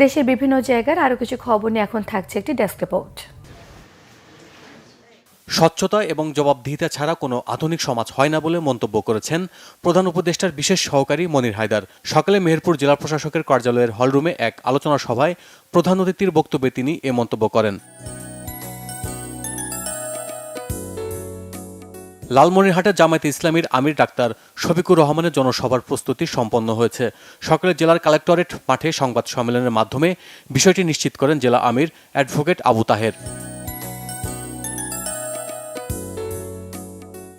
দেশের বিভিন্ন জায়গার আরও কিছু খবর নিয়ে এখন থাকছে একটি ডেস্ক রিপোর্ট। স্বচ্ছতা এবং জবাবদিহিতা ছাড়া কোনো আধুনিক সমাজ হয় না বলে মন্তব্য করেছেন প্রধান উপদেষ্টার বিশেষ সহকারী মনির হায়দার। সকালে মেহেরপুর জেলা প্রশাসকের কার্যালয়ের হলরুমে এক আলোচনা সভায় প্রধান অতিথির বক্তব্যে তিনি এ মন্তব্য করেন। লালমনিরহাটে জামায়াতে ইসলামীর আমির ডাক্তার শফিকুর রহমানের জনসভার প্রস্তুতি সম্পন্ন হয়েছে। সকালে জেলার কালেক্টরেট মাঠে সংবাদ সম্মেলনের মাধ্যমে বিষয়টি নিশ্চিত করেন জেলা আমির অ্যাডভোকেট আবু তাহের।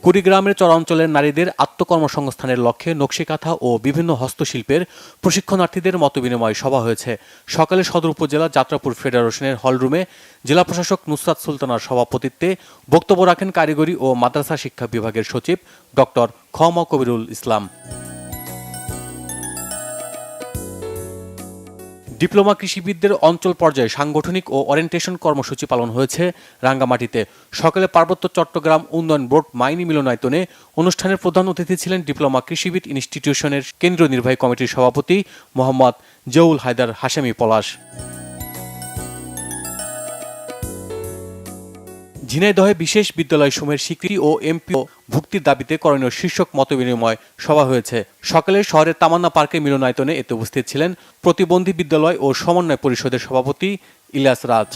কুড়িগ্রামের চরাঞ্চলের নারীদের আত্মকর্মসংস্থানের লক্ষ্যে নকশিকাঁথা ও বিভিন্ন হস্তশিল্পের প্রশিক্ষণার্থীদের মতবিনিময় সভা হয়েছে। সকালে সদর উপজেলা যাত্রাপুর ফেডারেশনের হলরুমে জেলা প্রশাসক নুসরাত সুলতানার সভাপতিত্বে বক্তব্য রাখেন কারিগরি ও মাদ্রাসা শিক্ষা বিভাগের সচিব ডক্টর খ ম কবিরুল ইসলাম। ডিপ্লোমা কৃষিবিদদের অঞ্চল পর্যায়ে সাংগঠনিক ও ওরিয়েন্টেশন কর্মসূচি পালন হয়েছে রাঙ্গামাটিতে। সকালে পার্বত্য চট্টগ্রাম উন্নয়ন বোর্ড মাইনি মিলনায়তনে অনুষ্ঠানের প্রধান অতিথি ছিলেন ডিপ্লোমা কৃষিবিদ ইনস্টিটিউশনের কেন্দ্রীয় নির্বাহী কমিটির সভাপতি মোহাম্মদ জহুল হায়দার হাশেমি পলাশ। ঝিনাইদহে বিশেষ বিদ্যালয়সমূহের স্বীকৃতি ও এমপিও ভুক্তির দাবিতে করণীয় শীর্ষক মতবিনিময় সভা হয়েছে। সকালে শহরের তামান্না পার্কের মিলনায়তনে এতে উপস্থিত ছিলেন প্রতিবন্ধী বিদ্যালয় ও সমন্বয় পরিষদের সভাপতি ইলিয়াস রাজ।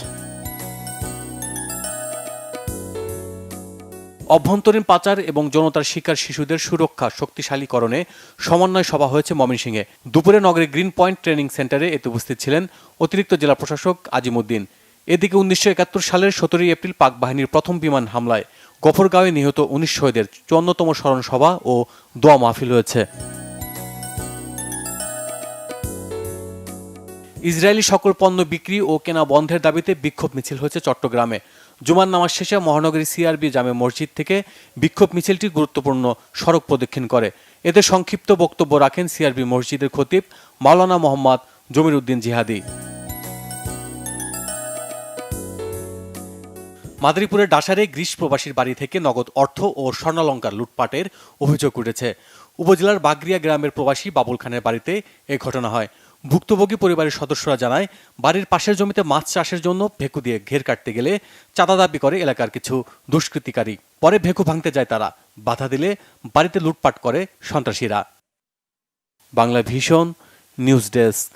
অভ্যন্তরীণ পাচার এবং যৌনতার শিকার শিশুদের সুরক্ষা শক্তিশালীকরণে সমন্বয় সভা হয়েছে ময়মনসিংহে। দুপুরে নগরের গ্রিন পয়েন্ট ট্রেনিং সেন্টারে এতে উপস্থিত ছিলেন অতিরিক্ত জেলা প্রশাসক আজিমউদ্দিন। এদিকে 1971 সালের 17 এপ্রিল পাক বাহিনীর প্রথম বিমান হামলায় গফরগাঁওয়ে নিহত 19 শহীদের 54তম স্মরণ সভা ও দোয়া মাহফিল হয়েছে। ইসরায়েলি সকল পণ্য বিক্রি ও কেনা বন্ধের দাবিতে বিক্ষোভ মিছিল হয়েছে চট্টগ্রামে। জুমার নামাজ শেষে মহানগরী সিআরবি জামে মসজিদ থেকে বিক্ষোভ মিছিলটি গুরুত্বপূর্ণ সড়ক প্রদক্ষিণ করে। এতে সংক্ষিপ্ত বক্তব্য রাখেন সিআরবি মসজিদের খতিব মাওলানা মোহাম্মদ জমির উদ্দিন জিহাদি। মাদারীপুরের ডাসারে গ্রিস প্রবাসীর বাড়ি থেকে নগদ অর্থ ও স্বর্ণালংকার লুটপাটের অভিযোগ উঠেছে। উপজেলার বাগরিয়া গ্রামের প্রবাসী বাবুল খানের বাড়িতে এ ঘটনা হয়। ভুক্তভোগী পরিবারের সদস্যরা জানায়, বাড়ির পাশের জমিতে মাছ চাষের জন্য ভেকু দিয়ে ঘের কাটতে গেলে চাঁদা দাবি করে এলাকার কিছু দুষ্কৃতিকারী। পরে ভেকু ভাঙতে যায় তারা, বাধা দিলে বাড়িতে লুটপাট করে সন্ত্রাসীরা। Bangla vision news desk.